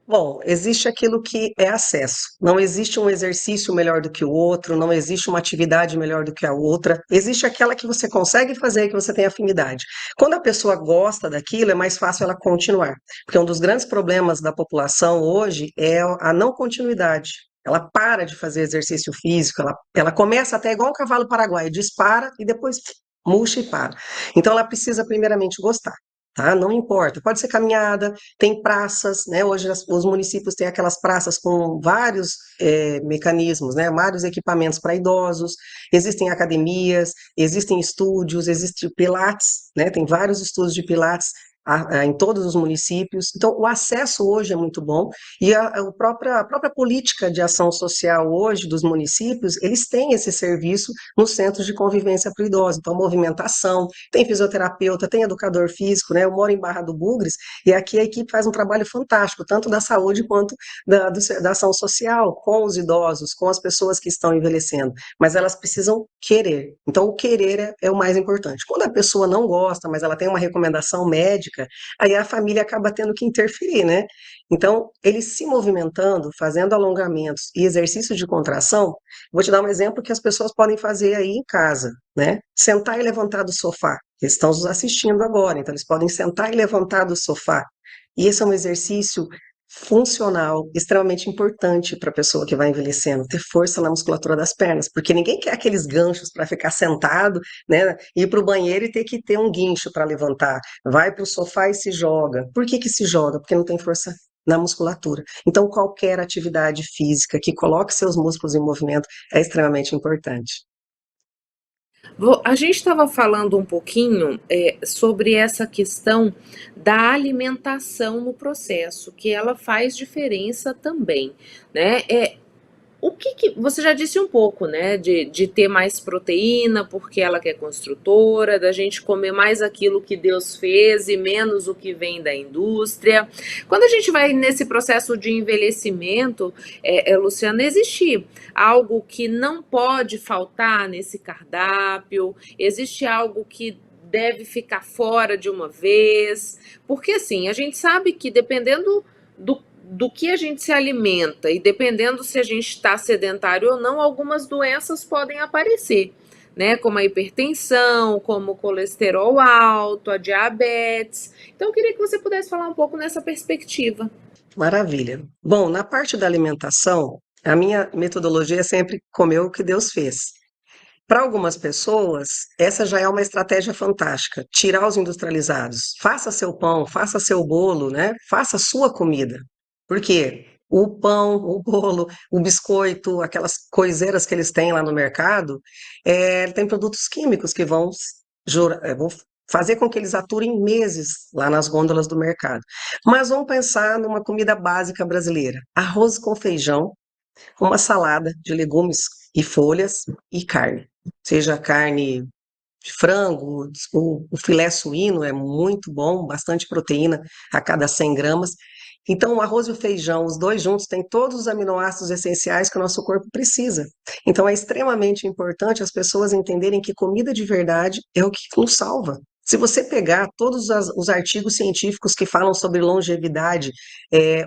Bom, existe aquilo que é acesso. Não existe um exercício melhor do que o outro, não existe uma atividade melhor do que a outra. Existe aquela que você consegue fazer, que você tem afinidade. Quando a pessoa gosta daquilo, é mais fácil ela continuar. Porque um dos grandes problemas da população hoje é a não continuidade. Ela para de fazer exercício físico, ela começa até igual um cavalo paraguaio, dispara e depois murcha e para. Então ela precisa primeiramente gostar. Tá? Não importa, pode ser caminhada, tem praças, né? Hoje os municípios têm aquelas praças com vários mecanismos, né? Vários equipamentos para idosos, existem academias, existem estúdios, existe pilates, né? Tem vários estúdios de pilates em todos os municípios. Então, o acesso hoje é muito bom e a própria política de ação social hoje dos municípios, eles têm esse serviço nos centros de convivência para o idoso. Então, movimentação, tem fisioterapeuta, tem educador físico, né? Eu moro em Barra do Bugres e aqui a equipe faz um trabalho fantástico, tanto da saúde quanto da ação social, com os idosos, com as pessoas que estão envelhecendo, mas elas precisam querer. Então, o querer é o mais importante. Quando a pessoa não gosta, mas ela tem uma recomendação médica, aí a família acaba tendo que interferir, né? Então, eles se movimentando, fazendo alongamentos e exercício de contração, vou te dar um exemplo que as pessoas podem fazer aí em casa, né? Sentar e levantar do sofá. Eles estão nos assistindo agora, então eles podem sentar e levantar do sofá. E esse é um exercício funcional, extremamente importante para a pessoa que vai envelhecendo, ter força na musculatura das pernas, porque ninguém quer aqueles ganchos para ficar sentado, né, ir para o banheiro e ter que ter um guincho para levantar. Vai para o sofá e se joga. Por que que se joga? Porque não tem força na musculatura. Então, qualquer atividade física que coloque seus músculos em movimento é extremamente importante. A gente estava falando um pouquinho sobre essa questão da alimentação no processo, que ela faz diferença também, né? O que você já disse um pouco, né? De ter mais proteína, porque ela que é construtora, da gente comer mais aquilo que Deus fez e menos o que vem da indústria. Quando a gente vai nesse processo de envelhecimento, Luciana, existe algo que não pode faltar nesse cardápio? Existe algo que deve ficar fora de uma vez? Porque assim, a gente sabe que dependendo do que a gente se alimenta e dependendo se a gente está sedentário ou não, algumas doenças podem aparecer, né? Como a hipertensão, como o colesterol alto, a diabetes. Então, eu queria que você pudesse falar um pouco nessa perspectiva. Maravilha. Bom, na parte da alimentação, a minha metodologia é sempre comer o que Deus fez. Para algumas pessoas, essa já é uma estratégia fantástica, tirar os industrializados. Faça seu pão, faça seu bolo, né? Faça a sua comida. Por quê? O pão, o bolo, o biscoito, aquelas coiseiras que eles têm lá no mercado, tem produtos químicos que vão fazer com que eles aturem meses lá nas gôndolas do mercado. Mas vamos pensar numa comida básica brasileira: arroz com feijão, uma salada de legumes e folhas e carne. Seja carne de frango, o filé suíno é muito bom, bastante proteína a cada 100 gramas. Então, o arroz e o feijão, os dois juntos, têm todos os aminoácidos essenciais que o nosso corpo precisa. Então, é extremamente importante as pessoas entenderem que comida de verdade é o que nos salva. Se você pegar todos os artigos científicos que falam sobre longevidade,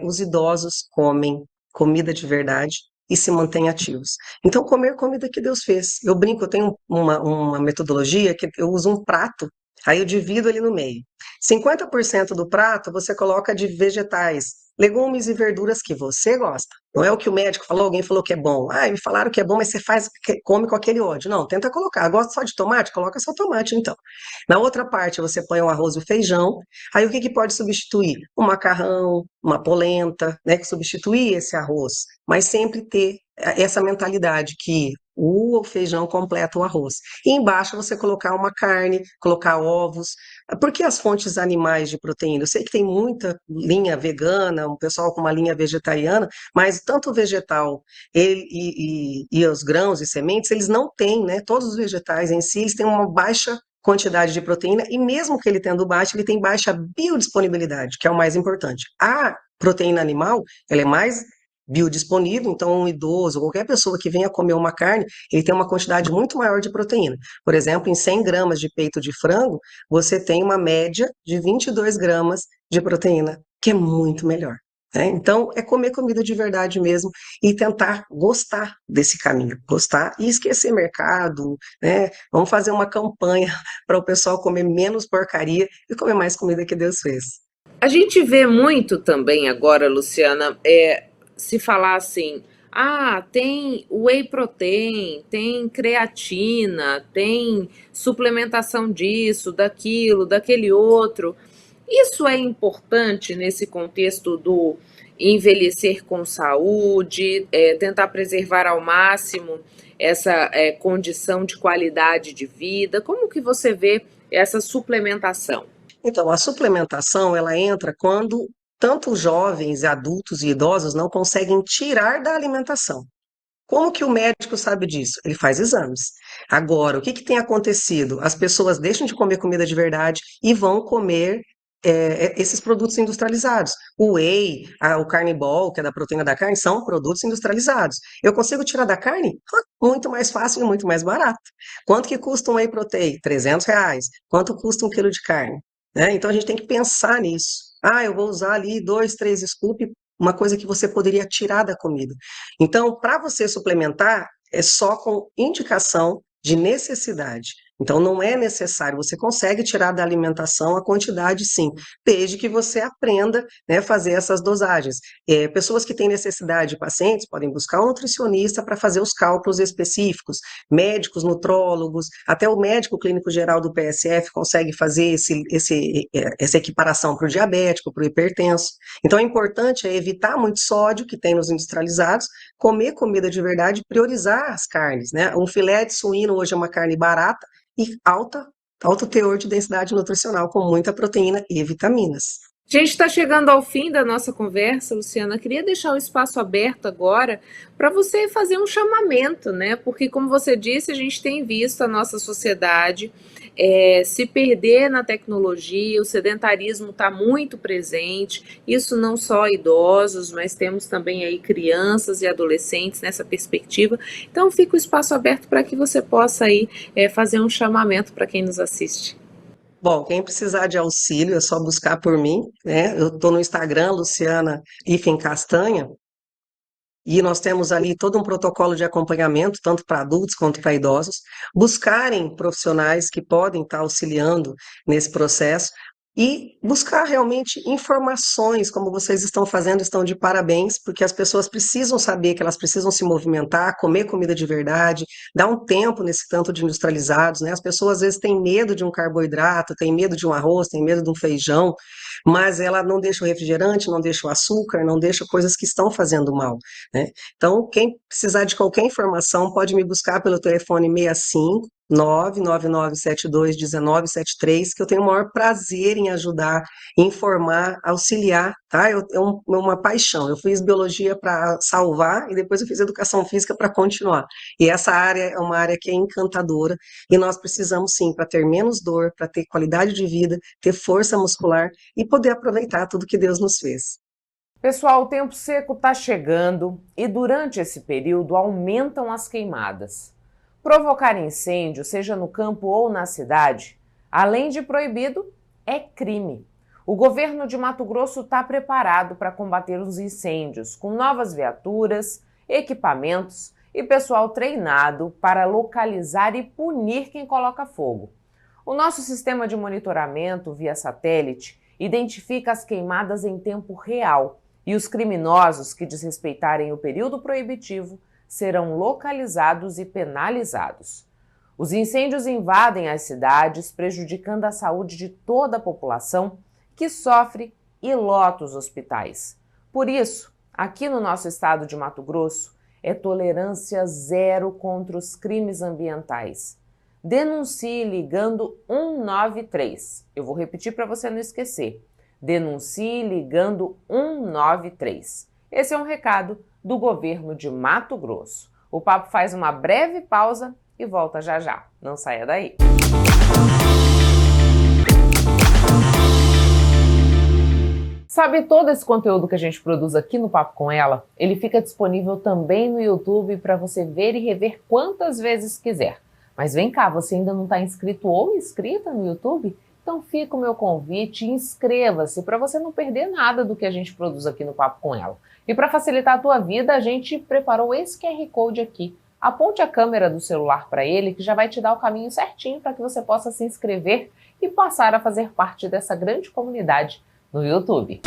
os idosos comem comida de verdade e se mantêm ativos. Então, comer comida que Deus fez. Eu brinco, eu tenho uma metodologia que eu uso um prato, aí eu divido ele no meio. 50% do prato você coloca de vegetais, legumes e verduras que você gosta. Não é o que o médico falou, alguém falou que é bom. Ah, me falaram que é bom, mas você faz, come com aquele ódio. Não, tenta colocar. Gosta só de tomate? Coloca só tomate, então. Na outra parte, você põe o arroz e o feijão. Aí o que que pode substituir? Um macarrão, uma polenta, né? Que substituir esse arroz. Mas sempre ter essa mentalidade que o feijão completa o arroz. E embaixo você colocar uma carne, colocar ovos. Por que as fontes animais de proteína? Eu sei que tem muita linha vegana, um pessoal com uma linha vegetariana, mas tanto o vegetal e os grãos e sementes, eles não têm, né? Todos os vegetais em si, eles têm uma baixa quantidade de proteína e mesmo que ele tendo baixa, ele tem baixa biodisponibilidade, que é o mais importante. A proteína animal, ela é mais biodisponível, então um idoso, qualquer pessoa que venha comer uma carne, ele tem uma quantidade muito maior de proteína. Por exemplo, em 100 gramas de peito de frango, você tem uma média de 22 gramas de proteína, que é muito melhor. Né? Então, é comer comida de verdade mesmo e tentar gostar desse caminho, gostar e esquecer mercado, né? Vamos fazer uma campanha para o pessoal comer menos porcaria e comer mais comida que Deus fez. A gente vê muito também agora, Luciana, se falar assim, ah, tem whey protein, tem creatina, tem suplementação disso, daquilo, daquele outro. Isso é importante nesse contexto do envelhecer com saúde, tentar preservar ao máximo essa condição de qualidade de vida. Como que você vê essa suplementação? Então, a suplementação, ela entra quando tanto jovens, adultos e idosos não conseguem tirar da alimentação. Como que o médico sabe disso? Ele faz exames. Agora, o que que tem acontecido? As pessoas deixam de comer comida de verdade e vão comer esses produtos industrializados. O whey, o carnibol, que é da proteína da carne, são produtos industrializados. Eu consigo tirar da carne? Muito mais fácil e muito mais barato. Quanto que custa um whey protein? R$ 300. Quanto custa um quilo de carne? Né? Então a gente tem que pensar nisso. Ah, eu vou usar ali 2, 3 scoops, uma coisa que você poderia tirar da comida. Então, para você suplementar, é só com indicação de necessidade. Então, não é necessário, você consegue tirar da alimentação a quantidade, sim, desde que você aprenda, né, a fazer essas dosagens. Pessoas que têm necessidade, pacientes, podem buscar um nutricionista para fazer os cálculos específicos, médicos, nutrólogos, até o médico clínico geral do PSF consegue fazer essa equiparação para o diabético, para o hipertenso. Então, é importante evitar muito sódio que tem nos industrializados, comer comida de verdade, priorizar as carnes, né? Um filé de suíno hoje é uma carne barata e alto teor de densidade nutricional, com muita proteína e vitaminas. A gente está chegando ao fim da nossa conversa, Luciana. Queria deixar o espaço aberto agora para você fazer um chamamento, né? Porque, como você disse, a gente tem visto a nossa sociedade se perder na tecnologia, o sedentarismo está muito presente, isso não só idosos, mas temos também aí crianças e adolescentes nessa perspectiva. Então, fica o espaço aberto para que você possa aí fazer um chamamento para quem nos assiste. Bom, quem precisar de auxílio é só buscar por mim, né? Eu estou no Instagram, Luciana Castanha, e nós temos ali todo um protocolo de acompanhamento, tanto para adultos quanto para idosos. Buscarem profissionais que podem estar auxiliando nesse processo e buscar realmente informações, como vocês estão fazendo, estão de parabéns, porque as pessoas precisam saber que elas precisam se movimentar, comer comida de verdade, dar um tempo nesse tanto de industrializados, né? As pessoas às vezes têm medo de um carboidrato, têm medo de um arroz, têm medo de um feijão, mas ela não deixa o refrigerante, não deixa o açúcar, não deixa coisas que estão fazendo mal, né? Então, quem precisar de qualquer informação pode me buscar pelo telefone 65 999721973, que eu tenho o maior prazer em ajudar, informar, auxiliar, tá? É uma paixão. Eu fiz biologia para salvar e depois eu fiz educação física para continuar. E essa área é uma área que é encantadora e nós precisamos sim, para ter menos dor, para ter qualidade de vida, ter força muscular e poder aproveitar tudo que Deus nos fez. Pessoal, o tempo seco está chegando e durante esse período aumentam as queimadas. Provocar incêndio, seja no campo ou na cidade, além de proibido, é crime. O governo de Mato Grosso está preparado para combater os incêndios, com novas viaturas, equipamentos e pessoal treinado para localizar e punir quem coloca fogo. O nosso sistema de monitoramento via satélite identifica as queimadas em tempo real e os criminosos que desrespeitarem o período proibitivo serão localizados e penalizados. Os incêndios invadem as cidades, prejudicando a saúde de toda a população que sofre e lota os hospitais. Por isso, aqui no nosso estado de Mato Grosso, é tolerância zero contra os crimes ambientais. Denuncie ligando 193. Eu vou repetir para você não esquecer. Denuncie ligando 193. Esse é um recado do governo de Mato Grosso. O papo faz uma breve pausa e volta já já. Não saia daí. Sabe, todo esse conteúdo que a gente produz aqui no Papo com Ela, ele fica disponível também no YouTube para você ver e rever quantas vezes quiser. Mas vem cá, você ainda não está inscrito ou inscrita no YouTube? Então fica o meu convite, inscreva-se para você não perder nada do que a gente produz aqui no Papo com Ela. E para facilitar a tua vida, a gente preparou esse QR Code aqui. Aponte a câmera do celular para ele, que já vai te dar o caminho certinho para que você possa se inscrever e passar a fazer parte dessa grande comunidade no YouTube.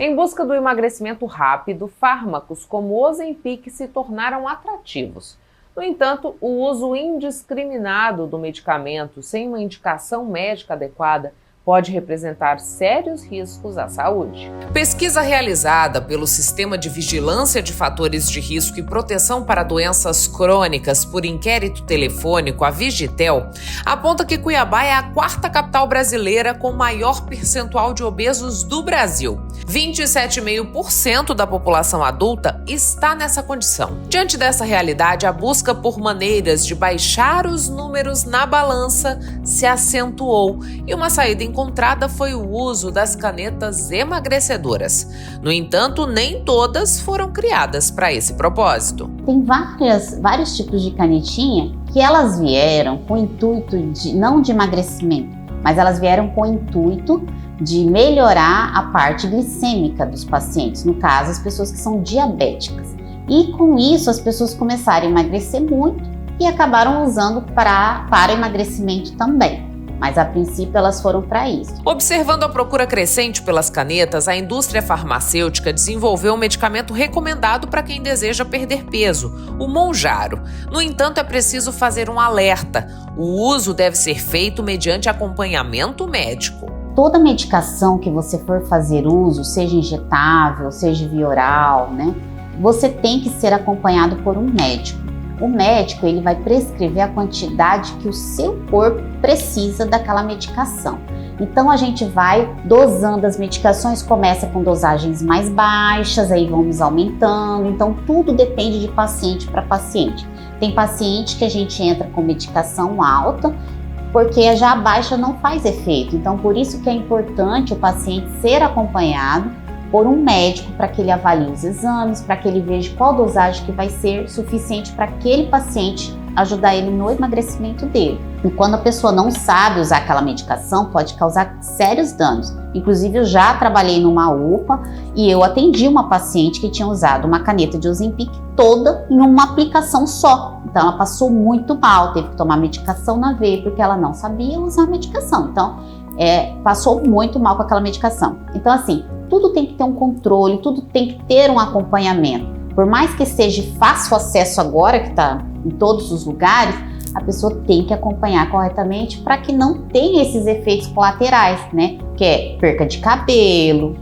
Em busca do emagrecimento rápido, fármacos como o Ozempic se tornaram atrativos. No entanto, o uso indiscriminado do medicamento sem uma indicação médica adequada pode representar sérios riscos à saúde. Pesquisa realizada pelo Sistema de Vigilância de Fatores de Risco e Proteção para Doenças Crônicas por inquérito telefônico, a Vigitel, aponta que Cuiabá é a quarta capital brasileira com maior percentual de obesos do Brasil. 27,5% da população adulta está nessa condição. Diante dessa realidade, a busca por maneiras de baixar os números na balança se acentuou e uma saída encontrada foi o uso das canetas emagrecedoras. No entanto, nem todas foram criadas para esse propósito. Tem vários tipos de canetinha que elas vieram com o intuito não de emagrecimento, mas elas vieram com o intuito de melhorar a parte glicêmica dos pacientes, no caso, as pessoas que são diabéticas. E com isso, as pessoas começaram a emagrecer muito e acabaram usando para emagrecimento também. Mas a princípio elas foram para isso. Observando a procura crescente pelas canetas, a indústria farmacêutica desenvolveu um medicamento recomendado para quem deseja perder peso, o Mounjaro. No entanto, é preciso fazer um alerta. O uso deve ser feito mediante acompanhamento médico. Toda medicação que você for fazer uso, seja injetável, seja via oral, você tem que ser acompanhado por um médico. O médico ele vai prescrever a quantidade que o seu corpo precisa daquela medicação. Então a gente vai dosando as medicações, começa com dosagens mais baixas, aí vamos aumentando. Então tudo depende de paciente para paciente. Tem paciente que a gente entra com medicação alta, porque já a baixa não faz efeito. Então por isso que é importante o paciente ser acompanhado por um médico para que ele avalie os exames, para que ele veja qual dosagem que vai ser suficiente para aquele paciente ajudar ele no emagrecimento dele. E quando a pessoa não sabe usar aquela medicação, pode causar sérios danos. Inclusive, eu já trabalhei numa UPA e eu atendi uma paciente que tinha usado uma caneta de Ozempic toda em uma aplicação só. Então, ela passou muito mal, teve que tomar medicação na veia porque ela não sabia usar a medicação. Então, passou muito mal com aquela medicação. Então, assim, tudo tem que ter um controle, tudo tem que ter um acompanhamento. Por mais que seja de fácil acesso agora, que está em todos os lugares, a pessoa tem que acompanhar corretamente para que não tenha esses efeitos colaterais, que é perca de cabelo,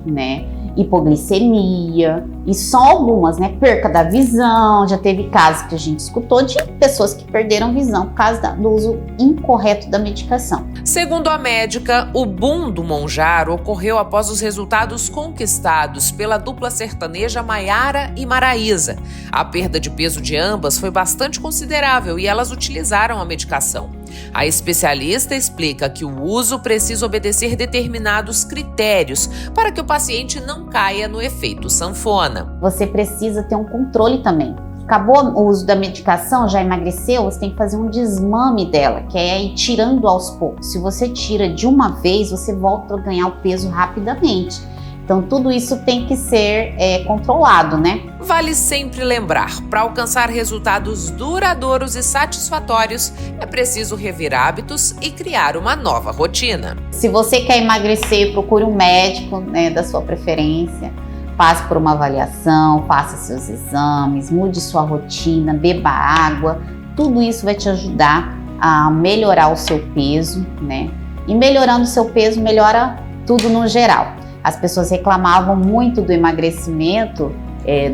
hipoglicemia, e só algumas, perca da visão. Já teve casos que a gente escutou de pessoas que perderam visão por causa do uso incorreto da medicação. Segundo a médica, o boom do Mounjaro ocorreu após os resultados conquistados pela dupla sertaneja Maiara e Maraísa. A perda de peso de ambas foi bastante considerável e elas utilizaram a medicação. A especialista explica que o uso precisa obedecer determinados critérios para que o paciente não caia no efeito sanfona. Você precisa ter um controle também. Acabou o uso da medicação, já emagreceu, você tem que fazer um desmame dela, que é ir tirando aos poucos. Se você tira de uma vez, você volta a ganhar o peso rapidamente. Então, tudo isso tem que ser controlado, Vale sempre lembrar, para alcançar resultados duradouros e satisfatórios, é preciso rever hábitos e criar uma nova rotina. Se você quer emagrecer, procure um médico da sua preferência. Passe por uma avaliação, faça seus exames, mude sua rotina, beba água. Tudo isso vai te ajudar a melhorar o seu peso, E melhorando o seu peso, melhora tudo no geral. As pessoas reclamavam muito do emagrecimento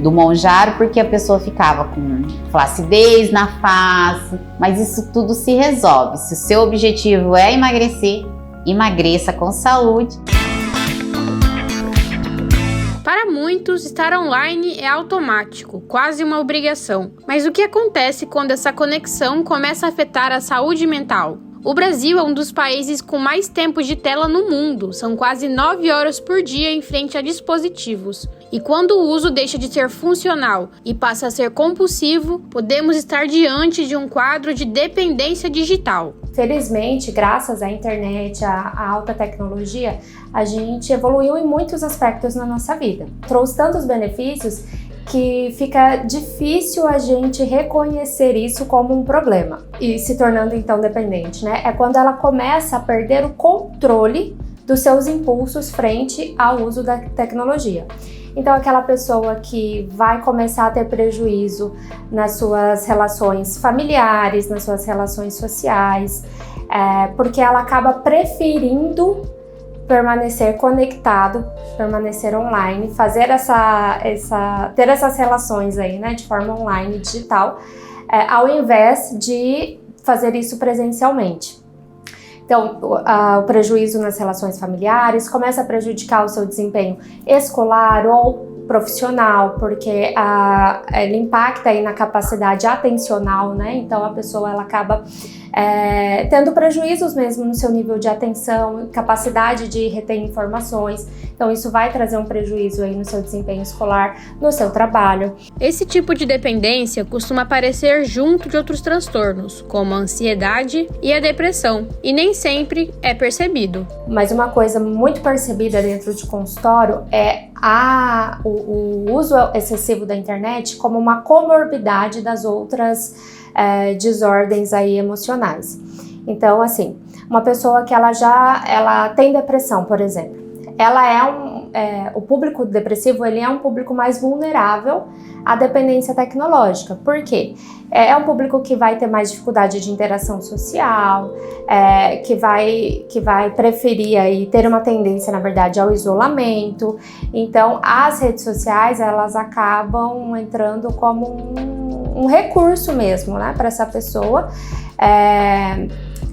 do Mounjaro porque a pessoa ficava com flacidez na face, mas isso tudo se resolve. Se o seu objetivo é emagrecer, emagreça com saúde. Para muitos, estar online é automático, quase uma obrigação. Mas o que acontece quando essa conexão começa a afetar a saúde mental? O Brasil é um dos países com mais tempo de tela no mundo, são quase 9 horas por dia em frente a dispositivos. E quando o uso deixa de ser funcional e passa a ser compulsivo, podemos estar diante de um quadro de dependência digital. Felizmente, graças à internet, à alta tecnologia, a gente evoluiu em muitos aspectos na nossa vida. Trouxe tantos benefícios que fica difícil a gente reconhecer isso como um problema e se tornando então dependente, É quando ela começa a perder o controle dos seus impulsos frente ao uso da tecnologia. Então aquela pessoa que vai começar a ter prejuízo nas suas relações familiares, nas suas relações sociais, porque ela acaba preferindo permanecer conectado, permanecer online, fazer ter essas relações aí, de forma online, digital, ao invés de fazer isso presencialmente. Então, o prejuízo nas relações familiares começa a prejudicar o seu desempenho escolar ou profissional, porque ele impacta aí na capacidade atencional, Então, a pessoa ela acaba tendo prejuízos mesmo no seu nível de atenção, capacidade de reter informações. Então, isso vai trazer um prejuízo aí no seu desempenho escolar, no seu trabalho. Esse tipo de dependência costuma aparecer junto de outros transtornos, como a ansiedade e a depressão, e nem sempre é percebido. Mas uma coisa muito percebida dentro de consultório é o uso excessivo da internet como uma comorbidade das outras desordens aí emocionais. Então, assim, uma pessoa que ela tem depressão, por exemplo, o público depressivo, ele é um público mais vulnerável à dependência tecnológica. Por quê? É um público que vai ter mais dificuldade de interação social, que vai preferir aí ter uma tendência, na verdade, ao isolamento. Então, as redes sociais, elas acabam entrando como um recurso mesmo, né, para essa pessoa.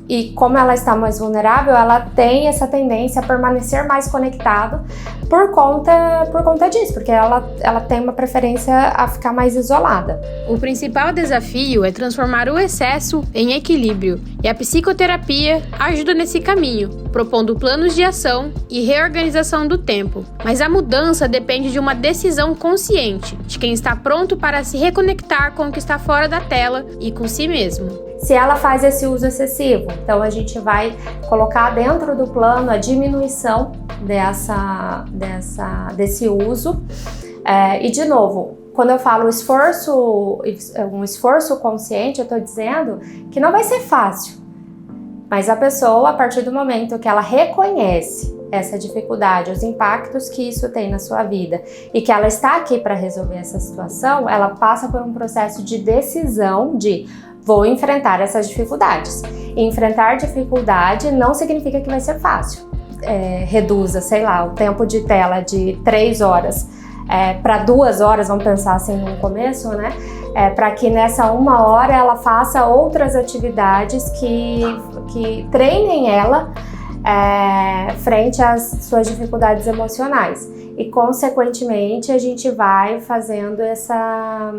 E como ela está mais vulnerável, ela tem essa tendência a permanecer mais conectado por conta disso, porque ela tem uma preferência a ficar mais isolada. O principal desafio é transformar o excesso em equilíbrio, e a psicoterapia ajuda nesse caminho, propondo planos de ação e reorganização do tempo. Mas a mudança depende de uma decisão consciente, de quem está pronto para se reconectar com o que está fora da tela e com si mesmo. Se ela faz esse uso excessivo, então a gente vai colocar dentro do plano a diminuição desse uso. E de novo, quando eu falo um esforço consciente, eu estou dizendo que não vai ser fácil. Mas a pessoa, a partir do momento que ela reconhece essa dificuldade, os impactos que isso tem na sua vida e que ela está aqui para resolver essa situação, ela passa por um processo de decisão de vou enfrentar essas dificuldades. E enfrentar dificuldade não significa que vai ser fácil. Reduza, sei lá, o tempo de tela de 3 horas para 2 horas, vamos pensar assim no começo, né? Para que nessa 1 hora ela faça outras atividades que treinem ela frente às suas dificuldades emocionais. E, consequentemente, a gente vai fazendo essa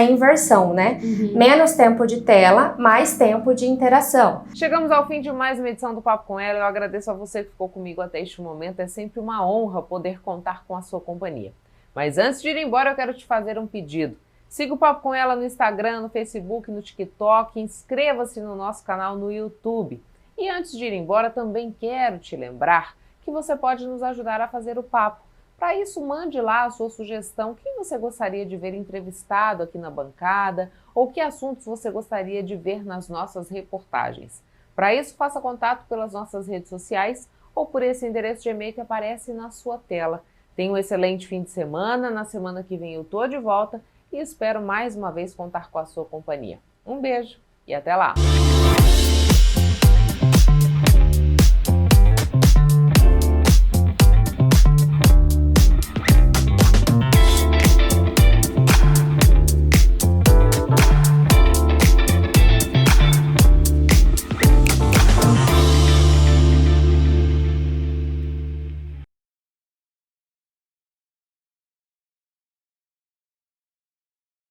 inversão, né? Menos tempo de tela, mais tempo de interação. Chegamos ao fim de mais uma edição do Papo com Ela. Eu agradeço a você que ficou comigo até este momento. É sempre uma honra poder contar com a sua companhia. Mas antes de ir embora, eu quero te fazer um pedido. Siga o Papo com Ela no Instagram, no Facebook, no TikTok. Inscreva-se no nosso canal no YouTube. E antes de ir embora, também quero te lembrar que você pode nos ajudar a fazer o papo. Para isso, mande lá a sua sugestão, quem você gostaria de ver entrevistado aqui na bancada ou que assuntos você gostaria de ver nas nossas reportagens. Para isso, faça contato pelas nossas redes sociais ou por esse endereço de e-mail que aparece na sua tela. Tenha um excelente fim de semana, na semana que vem eu estou de volta e espero mais uma vez contar com a sua companhia. Um beijo e até lá!